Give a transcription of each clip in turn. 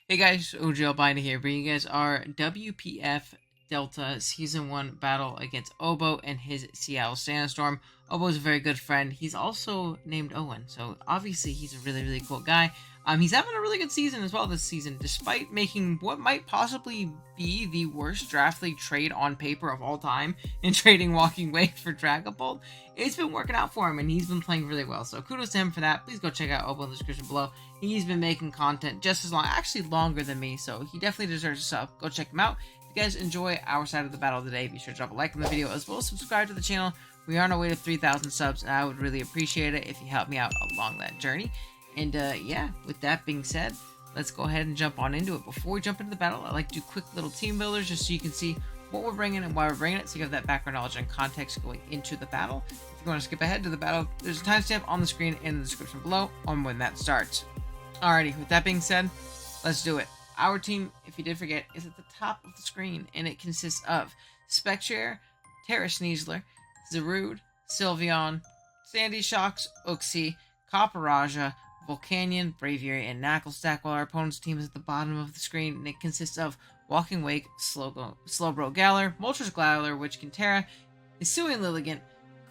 Hey guys, OG Albina here, bringing you guys our WPF Delta Season 1 battle against Obo and his Seattle Sandstorm. Obo's a very good friend. He's also named Owen, so obviously he's a really cool guy. He's having a really good season as well this season, despite making what might possibly be the worst draft league trade on paper of all time in trading Walking Wake for Dragapult. It's been working out for him, and he's been playing really well, so kudos to him for that. Please go check out Obo in the description below. He's been making content just as long, actually longer than me, so he definitely deserves a sub. Go check him out. If you guys enjoy our side of the battle today, be sure to drop a like on the video, as well as subscribe to the channel. We are on our way to 3,000 subs, and I would really appreciate it if you help me out along that journey. And yeah, with that being said, let's go ahead and jump on into it. Before we jump into the battle, I like to do quick little team builders just so you can see what we're bringing and why we're bringing it, so you have that background knowledge and context going into the battle. If you want to skip ahead to the battle, there's a timestamp on the screen in the description below on when that starts. Alrighty, with that being said, let's do it. Our team, if you did forget, is at the top of the screen, and it consists of Spectre, Terra Sneasler, Zarude, Sylveon, Sandy Shocks, Uxie, Copperaja, Volcanion, Braviary, and Knucklestack, while our opponent's team is at the bottom of the screen, and it consists of Walking Wake, Slowbro Galar, Moltres Galar, Witch Terra, Hisuian Lilligant,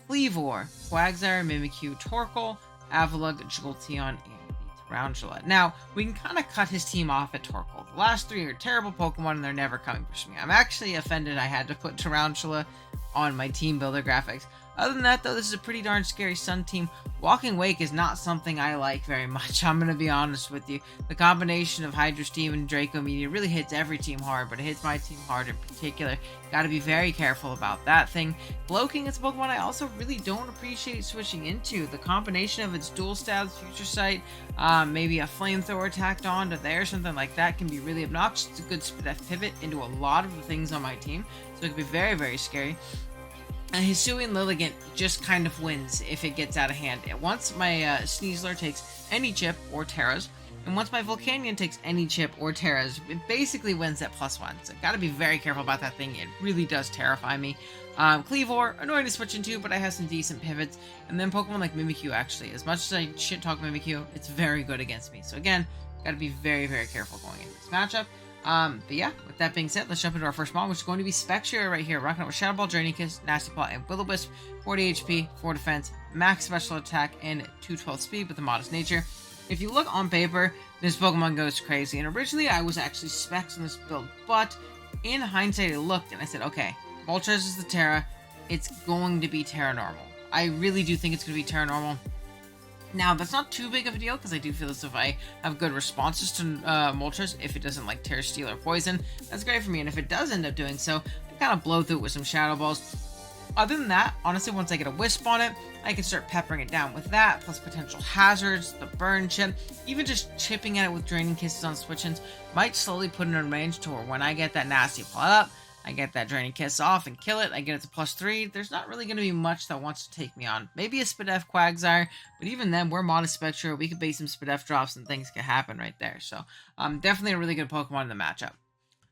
Kleavor, Quagsire, Mimikyu, Torkoal, Avalugg, Jolteon, and Tarantula. Now, we can kind of cut his team off at Torkoal. The last three are terrible Pokemon, and they're never coming for me. I'm actually offended I had to put Tarantula on my team builder graphics. Other than that, though, this is a pretty darn scary Sun team. Walking Wake is not something I like very much, I'm going to be honest with you. The combination of Hydro Steam and Draco Meteor really hits every team hard, but it hits my team hard in particular. Got to be very careful about that thing. Slowking is a Pokemon I also really don't appreciate switching into. The combination of its dual stats, Future Sight, maybe a Flamethrower tacked on to there, something like that, can be really obnoxious. It's a good pivot into a lot of the things on my team, so it can be very scary. And Hisuian Lilligant just kind of wins if it gets out of hand. Once my Sneasler takes any chip or Terras, and once my Volcanion takes any chip or Terras, it basically wins at +1. So gotta be very careful about that thing. It really does terrify me. Kleavor, annoying to switch into, but I have some decent pivots. And then Pokemon like Mimikyu, actually. As much as I shit talk Mimikyu, it's very good against me. So again, gotta be very careful going into this matchup. But yeah, with that being said, let's jump into our first mod, which is going to be Spectre right here, rocking out with Shadow Ball, Journey Kiss, Nasty Paw, and Will-O-Wisp, 40 HP, 4 defense, max special attack, and 212 speed with a modest nature. If you look on paper, this Pokemon goes crazy, and originally I was actually specs on this build, but in hindsight I looked and I said, okay, Moltres is the Terra, it's going to be Terra Normal. I really do think it's going to be Terra Normal. Now, that's not too big of a deal, because I do feel as if I have good responses to Moltres. If it doesn't like Terra Steel or Poison, that's great for me, and if it does end up doing so, I kind of blow through it with some Shadow Balls. Other than that, honestly, once I get a Wisp on it, I can start peppering it down with that, plus potential hazards, the Burn Chip, even just chipping at it with Draining Kisses on switch-ins might slowly put it in range to where when I get that Nasty Paw up, I get that Draining Kiss off and kill it, I get it to +3, there's not really going to be much that wants to take me on. Maybe a Spadef Quagsire, but even then, we're Modest Spectre, we could base some Spadef drops and things could happen right there. So, definitely a really good Pokemon in the matchup.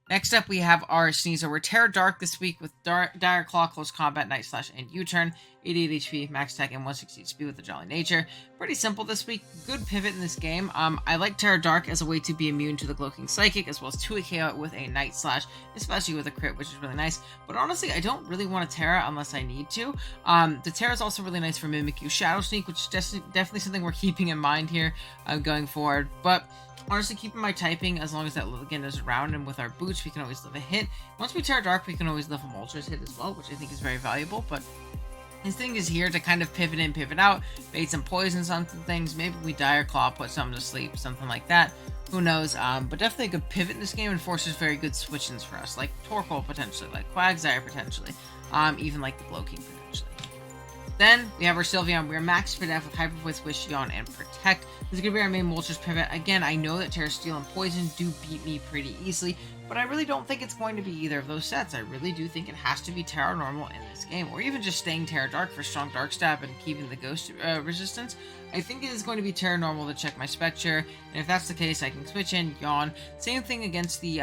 Next up, we have our Sneasler. We're Terra Dark this week with Dire Claw, Close Combat, Night Slash, and U-Turn. 88 HP, max attack, and 160 speed with a Jolly Nature. Pretty simple this week. Good pivot in this game. I like Terra Dark as a way to be immune to the Glowking Psychic, as well as 2 KO with a Night Slash, especially with a crit, which is really nice. But honestly, I don't really want a Terra unless I need to. The Terra is also really nice for Mimikyu Shadow Sneak, which is definitely something we're keeping in mind here going forward. But honestly, keeping my typing as long as that Lilligant is around, and with our boots, we can always live a hit. Once we Terra Dark, we can always live a Moltres hit as well, which I think is very valuable. But his thing is here to kind of pivot in, pivot out, bait some poisons on some things. Maybe we Dire Claw, put something to sleep, something like that. Who knows? But definitely a good pivot in this game, and forces very good switch-ins for us, like Torkoal potentially, like Quagsire potentially, even like the Slowking potentially. Then we have our Sylveon. We're max Spadef with Hyper Voice, Wish, Yawn, and Protect. This is going to be our main Moltres pivot. Again, I know that Terra Steel and Poison do beat me pretty easily, but I really don't think it's going to be either of those sets. I really do think it has to be Terra Normal in this game, or even just staying Terra Dark for strong Dark Stab and keeping the Ghost resistance. I think it is going to be Terra Normal to check my Spectre, and if that's the case, I can switch in, Yawn. Same thing against the,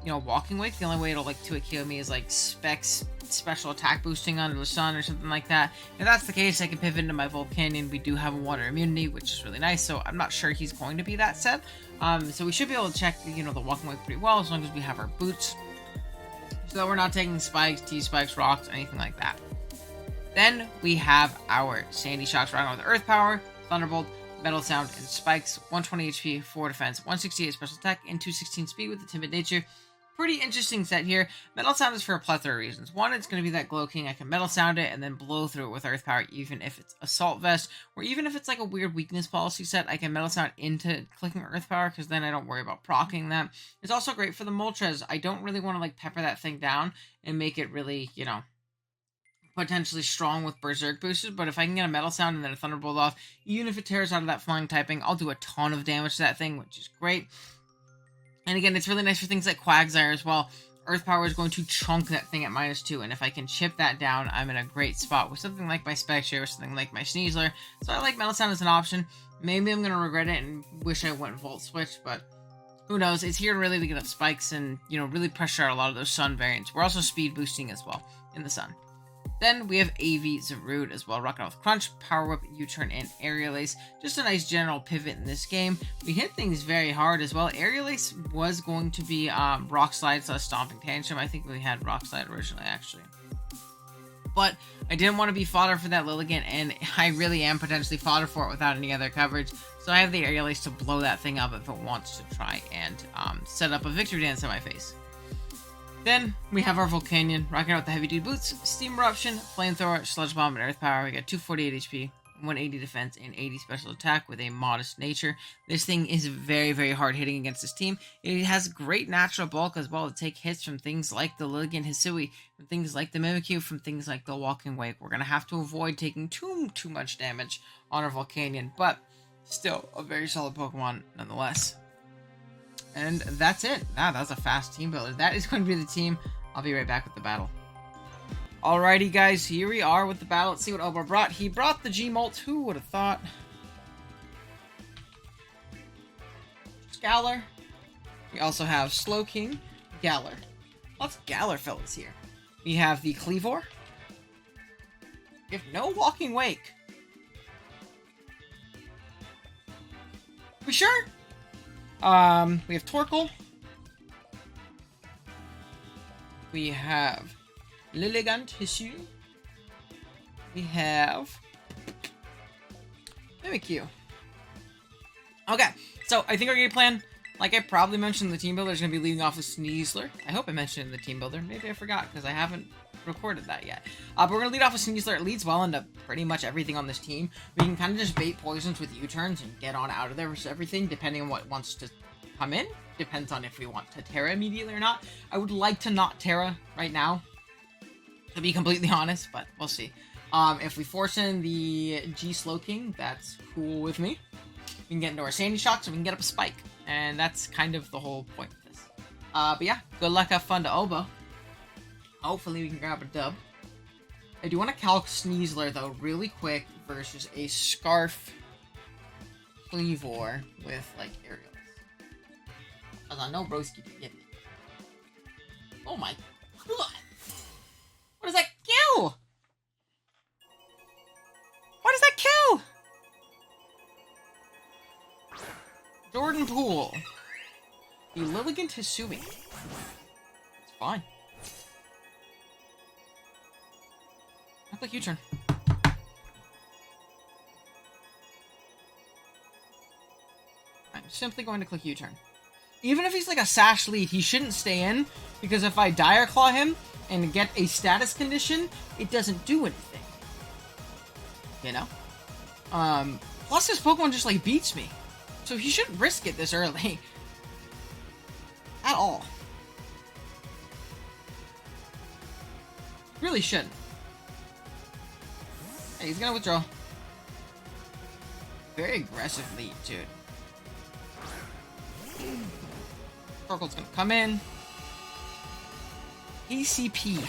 Walking Wake. The only way it'll, like, 2-KO me is, like, Specs special attack boosting under the sun or something like that. If that's the case, I can pivot into my Volcanion. We do have a water immunity, which is really nice, so I'm not sure he's going to be that set. So we should be able to check, the walking way pretty well as long as we have our boots. So that we're not taking spikes, T-spikes, rocks, anything like that. Then we have our Sandy Shocks right on with Earth Power, Thunderbolt, Metal Sound, and Spikes. 120 HP, 4 defense, 168 special attack, and 216 speed with the Timid Nature. Pretty interesting set here. Metal Sound is for a plethora of reasons. One, it's going to be that Glow King. I can Metal Sound it and then blow through it with Earth Power, even if it's Assault Vest, or even if it's like a weird weakness policy set, I can Metal Sound into clicking Earth Power, because then I don't worry about proccing that. It's also great for the Moltres. I don't really want to like pepper that thing down and make it really, potentially strong with Berserk boosters, but if I can get a Metal Sound and then a Thunderbolt off, even if it tears out of that flying typing, I'll do a ton of damage to that thing, which is great. And again, it's really nice for things like Quagsire as well. Earth Power is going to chunk that thing at -2, and if I can chip that down, I'm in a great spot with something like my Spectre or something like my Sneasler. So I like Metal Sound as an option. Maybe I'm going to regret it and wish I went Volt Switch, but who knows? It's here really to get up spikes and, really pressure out a lot of those Sun variants. We're also speed boosting as well in the Sun. Then we have AV Zarude as well, rocking out with Crunch, Power Whip, U-Turn, and Aerial Ace. Just a nice general pivot in this game. We hit things very hard as well. Aerial Ace was going to be Rock Slide / Stomping Tantrum. I think we had Rock Slide originally, actually. But I didn't want to be fodder for that Lilligant, and I really am potentially fodder for it without any other coverage. So I have the Aerial Ace to blow that thing up if it wants to try and set up a Victory Dance in my face. Then we have our Volcanion, rocking out with the Heavy Duty Boots, Steam Eruption, Flamethrower, Sludge Bomb, and Earth Power. We got 248 HP, 180 defense, and 80 special attack with a modest nature. This thing is very, very hard hitting against this team. It has great natural bulk as well to take hits from things like the Lilligant Hisui, from things like the Mimikyu, from things like the Walking Wake. We're going to have to avoid taking too much damage on our Volcanion, but still a very solid Pokemon nonetheless. And that's it. That was a fast team builder. That is going to be the team. I'll be right back with the battle. Alrighty, guys. Here we are with the battle. Let's see what Obo brought. He brought the G-Molt. Who would have thought? Galar. We also have Slowking. Galar. Lots of Galar fellas here. We have the Cleavor. We have no Walking Wake. We sure? We have Torkoal. We have Lilligant Hisui. We have Mimikyu. Okay, so I think our game plan, like I probably mentioned in the team builder, is going to be leading off with Sneasler. I hope I mentioned it in the team builder. Maybe I forgot because I haven't recorded that yet. But we're going to lead off with Sneasler. It leads well into pretty much everything on this team. We can kind of just bait poisons with U-turns and get on out of there with everything, depending on what wants to come in. Depends on if we want to Terra immediately or not. I would like to not Terra right now, to be completely honest, but we'll see. If we force in the G Slowking, that's cool with me. We can get into our Sandy Shocks and we can get up a Spike. And that's kind of the whole point of this. But yeah, good luck, have fun to Obo. Hopefully we can grab a dub. I do want to calc Sneasler, though, really quick versus a Scarf Cleavor with, like, Aerials. Because I know broski can get me. Oh my god! What does that kill? What does that kill? Jordan Poole. The Lilligant Hisui. It's fine. I'll click U-turn. I'm simply going to click U-turn. Even if he's like a Sash lead, he shouldn't stay in, because if I Dire Claw him and get a status condition, it doesn't do anything. You know? Plus his Pokemon just like beats me. So he shouldn't risk it this early. At all. Really shouldn't. Hey, he's gonna withdraw. Very aggressive lead, dude. Torkoal's gonna come in. ACP.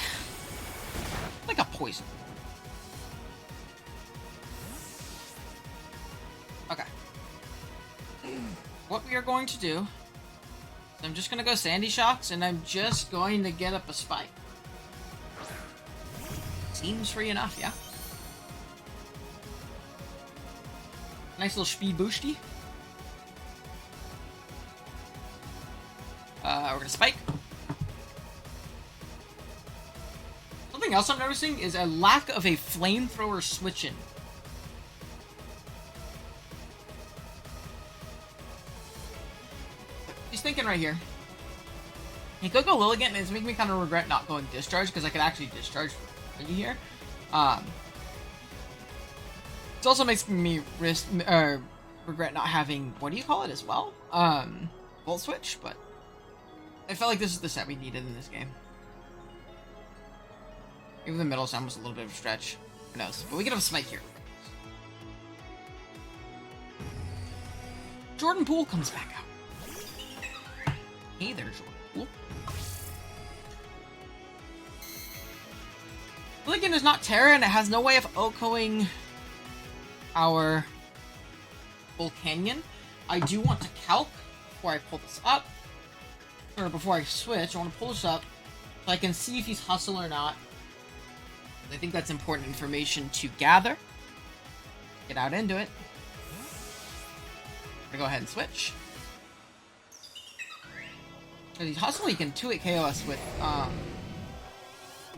Like a poison. Okay. What we are going to do is I'm just gonna go Sandy Shocks and I'm just going to get up a Spike. Seems free enough, yeah. Nice little speed boosty. We're gonna spike. Something else I'm noticing is a lack of a flamethrower switch-in. He's thinking right here. He could go Lilligant, and it's making me kind of regret not going Discharge, because I could actually Discharge for you here. It also makes me regret not having, what do you call it as well? Volt Switch, but I felt like this is the set we needed in this game. Even the middle sound was a little bit of a stretch. Who knows? But we can have a Smite here. Jordan Poole comes back out. Hey there, Jordan Poole. Lilligant is not Terra, and it has no way of OHKOing our Volcanion. I do want to calc before I pull this up. Or before I switch, I want to pull this up so I can see if he's Hustle or not. I think that's important information to gather. Get out into it. I'm gonna go ahead and switch. Because he's Hustle, he can 2-hit KO us with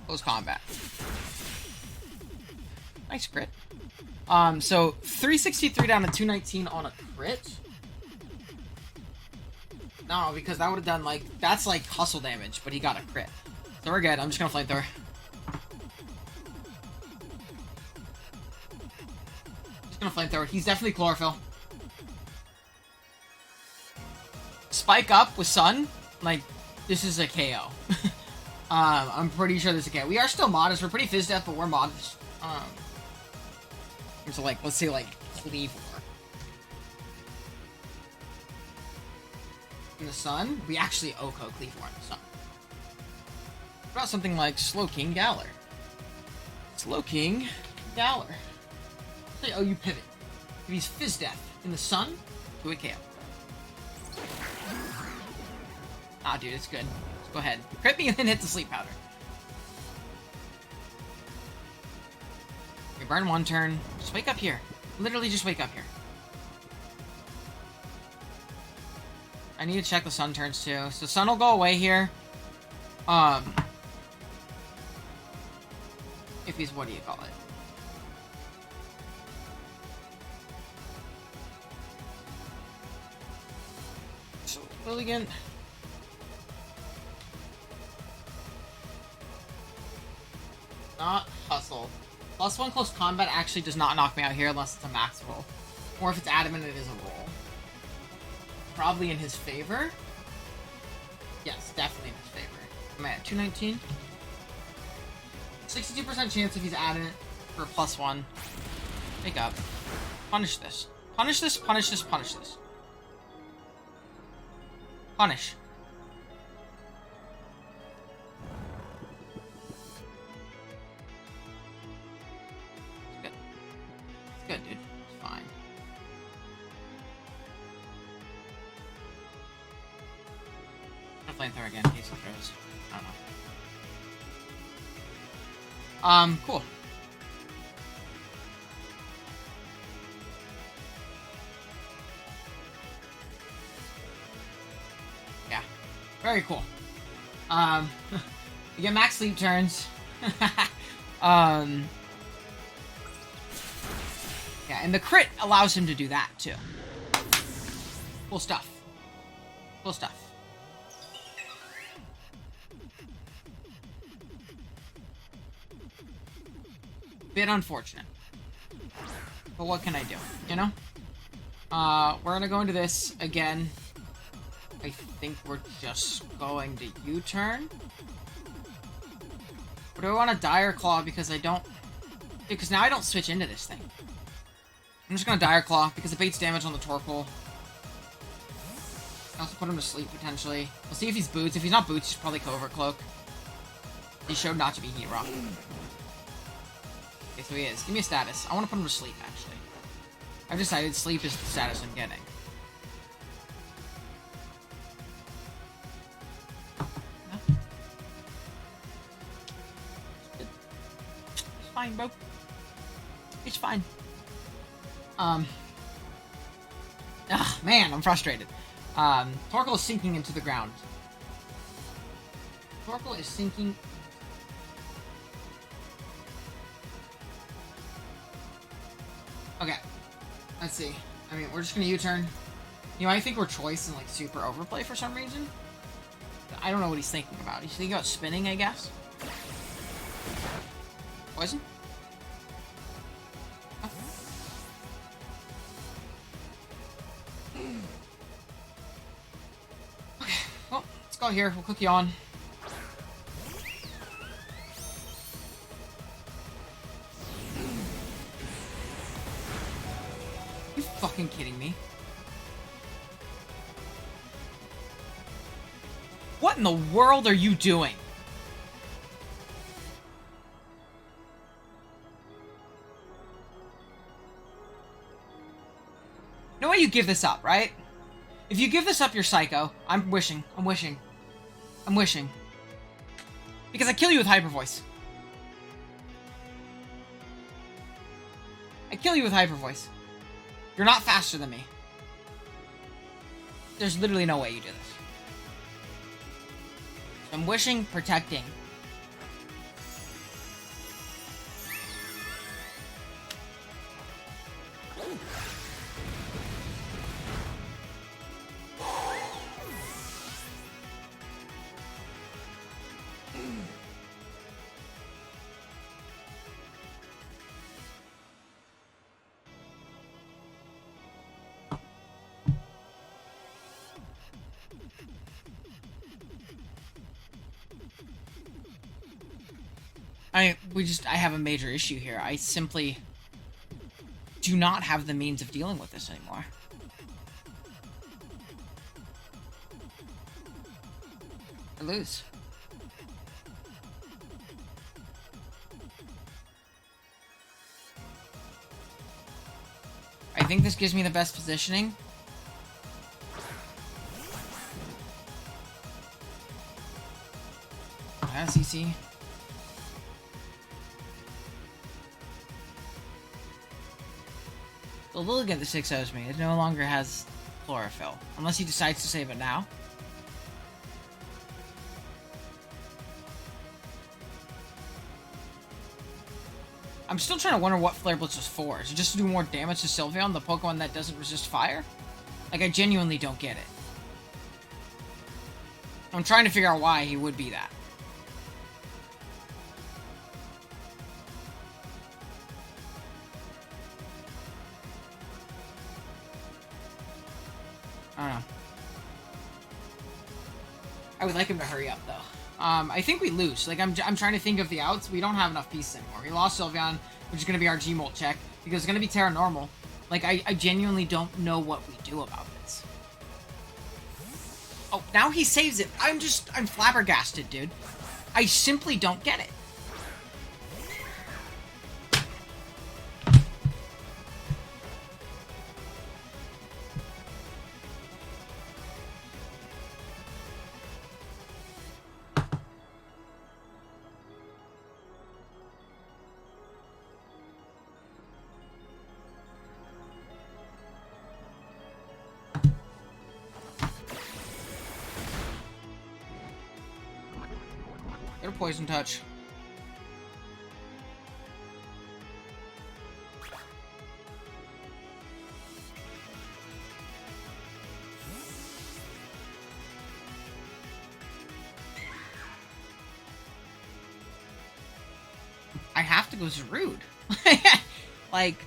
close combat. Nice crit. So 363 down to 219 on a crit. No, because that would have done like, that's like Hustle damage, but he got a crit. So we're good. I'm just gonna Flamethrower. Just gonna Flamethrower. He's definitely Chlorophyll. Spike up with Sun. Like, this is a KO. I'm pretty sure this is a KO. We are still modest. We're pretty Fizz Death, but we're modest. So like, let's say like Cleave War. In the Sun, we actually OHKO Cleave War in the Sun. What about something like Slowking Galar? Slowking Galar. Say, oh, you pivot. If he's Fizz Death in the Sun, do a KO. Ah, dude, it's good. Let's go ahead. Crit me and then hit the Sleep Powder. Okay, burn one turn. Just wake up here. Literally just wake up here. I need to check the Sun turns too. So Sun will go away here. If he's, what do you call it? So, Lilligant. Not Hustle. +1 close combat actually does not knock me out here unless it's a max roll. Or if it's adamant, it is a roll. Probably in his favor. Yes, definitely in his favor. Am I at 219? 62% chance if he's adamant for +1. Wake up. Punish this. Punish this, punish this, punish this. Punish. Good, dude. It's fine. I'm gonna Flamethrower again in case he throws. I don't know. Cool. Yeah. Very cool. We get max sleep turns. Yeah, and the crit allows him to do that, too. Cool stuff. Cool stuff. Bit unfortunate. But what can I do, you know? We're gonna go into this again. I think we're just going to U-turn. But do I want a Dire Claw because I don't... Because now I don't switch into this thing. I'm just gonna Dire Claw because it baits damage on the Torkoal. I also put him to sleep potentially. We'll see if he's Boots. If he's not Boots, he's probably Covert Cloak. He showed not to be Heat Rock. Okay, so he is. Give me a status. I want to put him to sleep, actually. I've decided sleep is the status I'm getting. fine, bro. It's fine. Man, I'm frustrated. Torkoal is sinking into the ground. Torkoal is sinking. Okay. Let's see. I mean, we're just gonna U-turn. You know, I think we're choice and, like, super overplay for some reason. I don't know what he's thinking about. He's thinking about spinning, I guess. Poison? Oh. Okay, well, let's go here. We'll cook you on. You fucking kidding me? What in the world are you doing? No way you give this up, right? If you give this up, you're psycho. I'm wishing. Because I kill you with Hyper Voice. I kill you with Hyper Voice. You're not faster than me. There's literally no way you do this. I'm wishing, protecting. I have a major issue here. I simply do not have the means of dealing with this anymore. I lose. I think this gives me the best positioning. CC. So look at the 6-0s me. It no longer has chlorophyll. Unless he decides to save it now. I'm still trying to wonder what Flare Blitz was for. Is it just to do more damage to Sylveon, the Pokemon that doesn't resist fire? Like, I genuinely don't get it. I'm trying to figure out why he would be that. I don't know. I would like him to hurry up, though. I think we lose. Like, I'm trying to think of the outs. We don't have enough pieces anymore. We lost Sylveon, which is going to be our G-Molt check, because it's going to be Terra Normal. Like, I genuinely don't know what we do about this. Oh, now he saves it. I'm flabbergasted, dude. I simply don't get it. Get a Poison Touch. I have to go Zarude. Like...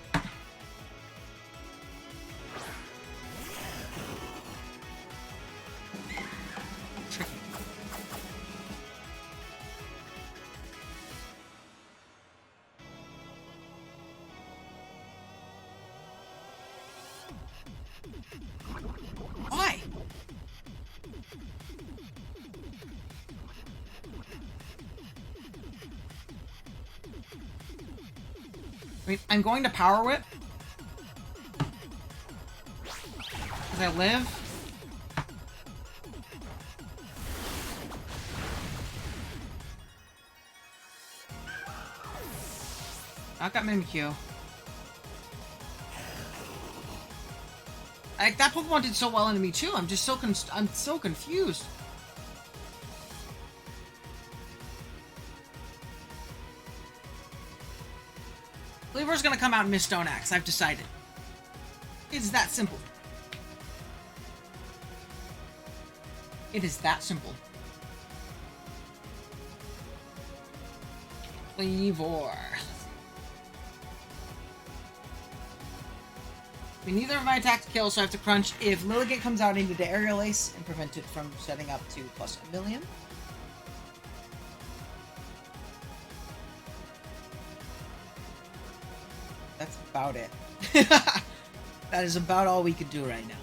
Why? I mean, I'm going to Power Whip. Because I live. I got Mimikyu. Like, that Pokemon did so well into me too. I'm just so I'm so confused. Kleavor's gonna come out and miss Stone Axe. I've decided. It's that simple. It is that simple. Kleavor. I mean, neither of my attacks kill, so I have to crunch. If Lilligant comes out into the Aerial Ace and prevent it from setting up to plus a million. That's about it. That is about all we could do right now.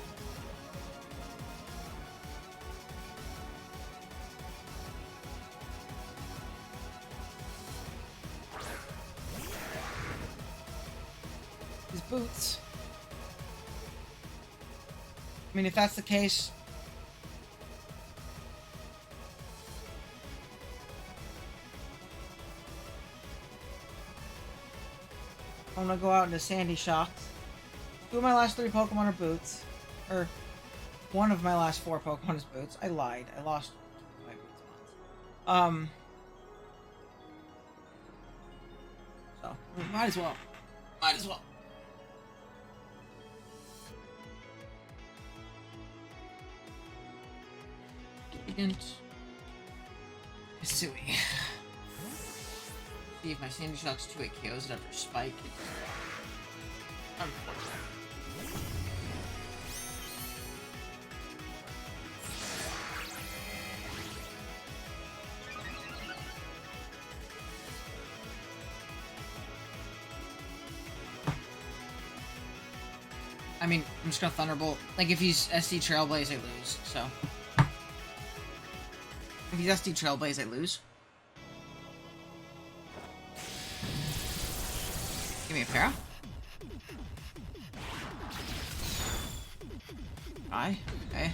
His boots. I mean, if that's the case... I'm gonna go out into Sandy Shocks. 2 of my last 3 Pokemon are boots. Or, 1 of my last 4 Pokemon is boots. I lied. I lost my boots once. So, might as well. Might as well. Hisui. See if my Sandy Shock's 2-8 KOs it after Spike. I mean, I'm just gonna Thunderbolt. Like, if he's SD Trailblaze, I lose, so. If he's SD Trailblaze, I lose. Give me a para. Aye, okay.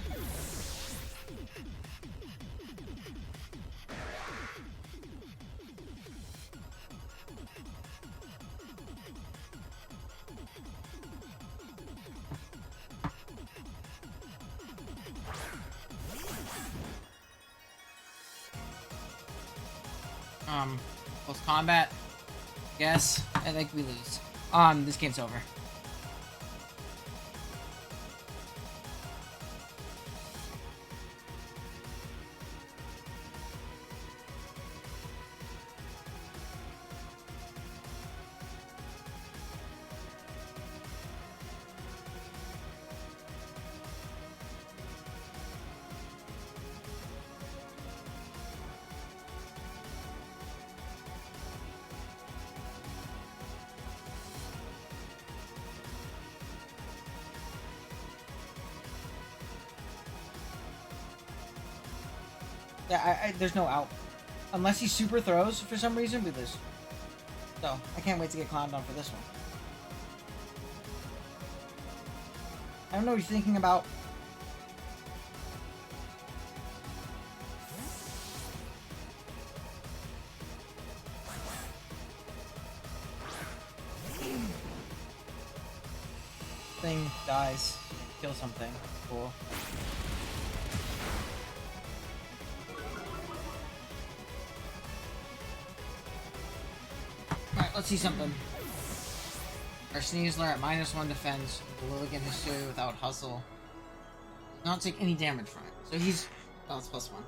Close combat. Yes, I think we lose. This game's over. Yeah, there's no out. Unless he super throws for some reason, we lose. So, I can't wait to get clowned on for this one. I don't know what you're thinking about. Thing dies. Kill something. Cool. Alright, let's see something. Our Sneasler at -1 defense. The Lilligant Hisui without hustle. Does not take any damage from it. So he's... Oh, it's +1.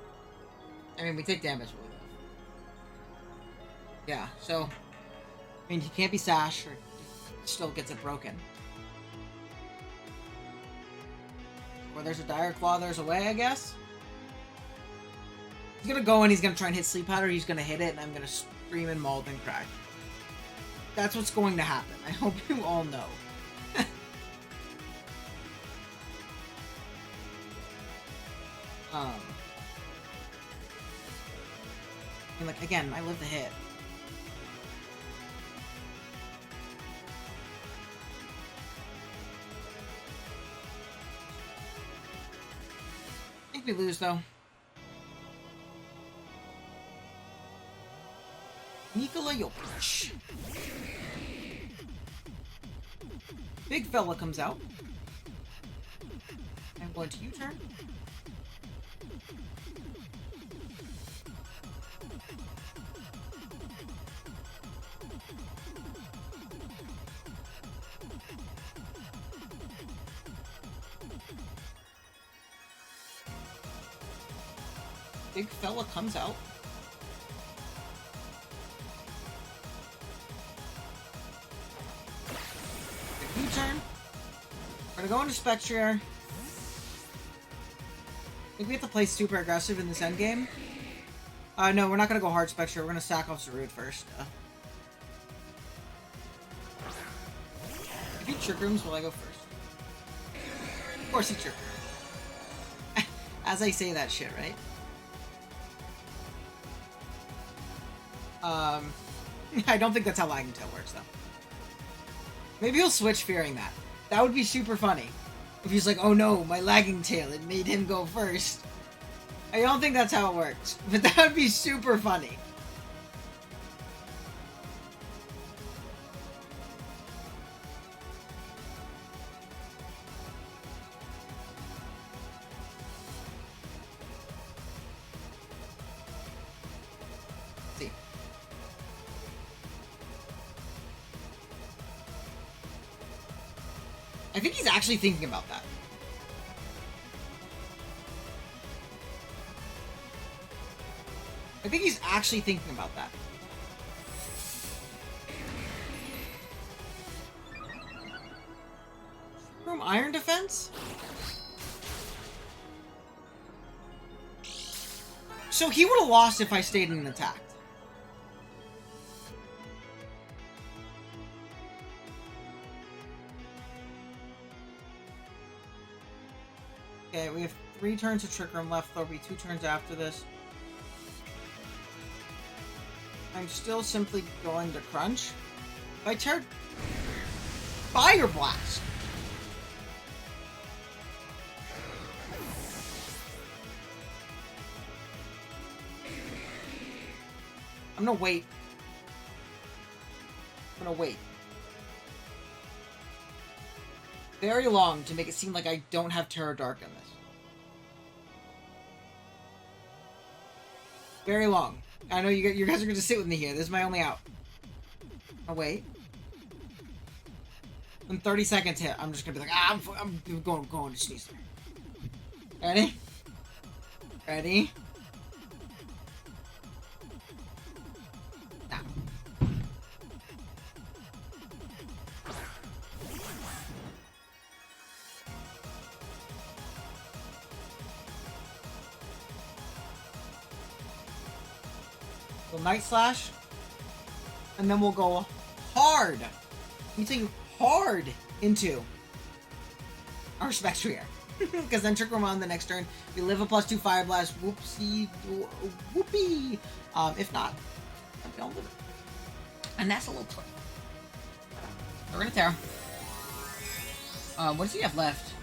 I mean, we take damage, but we live. Yeah, so... I mean, he can't be Sash, or he still gets it broken. Where there's a Dire Claw, there's a way, I guess? He's gonna go and he's gonna try and hit Sleep Powder, he's gonna hit it, and I'm gonna scream and mauled and crack. That's what's going to happen. I hope you all know. And like, again, I live the hit. I think we lose, though. Nikola Jokic. Big fella comes out. I'm going to U-turn. Big fella comes out. Big U-turn. We're gonna go into Spectre. I think we have to play super aggressive in this endgame. No, we're not gonna go hard Spectre. We're gonna sack off Zarude first. If he trick rooms, will I go first? Of course he trick rooms. As I say that shit, right? I don't think that's how Lagging Tail works, though. Maybe he'll switch fearing that. That would be super funny. If he's like, oh no, my Lagging Tail, it made him go first. I don't think that's how it works, but that would be super funny. Let's see. I think he's actually thinking about that. I think he's actually thinking about that. From Iron Defense? So he would have lost if I stayed in an attack. Okay, we have 3 turns of Trick Room left. There'll be 2 turns after this. I'm still simply going to crunch. If I turn Fire Blast. I'm gonna wait. I'm gonna wait. Very long to make it seem like I don't have Terror Dark in this. Very long. I know you guys are going to sit with me here. This is my only out. Oh, wait. When 30 seconds hit, I'm just going to be like, I'm going to sneeze. Ready? Ready? Now. We'll Night Slash, and then we'll go hard. Let me tell you, hard into our Spectre. Because then Trick Room on the next turn. We live a +2 Fire Blast. Whoopsie, whoopee. If not, don't live it. And that's a little play. We're gonna tear. What does he have left?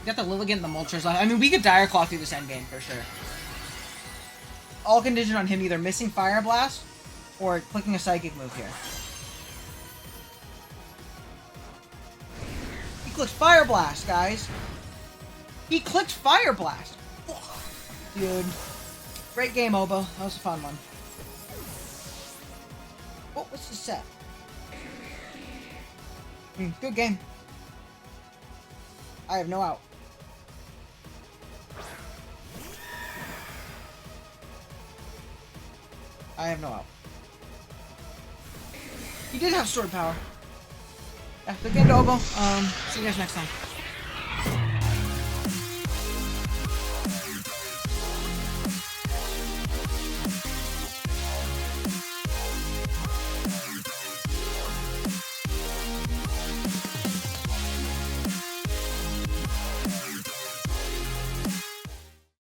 We got the Lilligant and the Moltres left. I mean, we could Dire Claw through this endgame for sure. All conditioned on him either missing Fire Blast or clicking a Psychic move here. He clicked Fire Blast, guys. He clicked Fire Blast. Dude. Great game, Obo. That was a fun one. Oh, what's the set? Good game. I have no out. I have no out. He did have sword power. Yeah, good game to Obo. See you guys next time.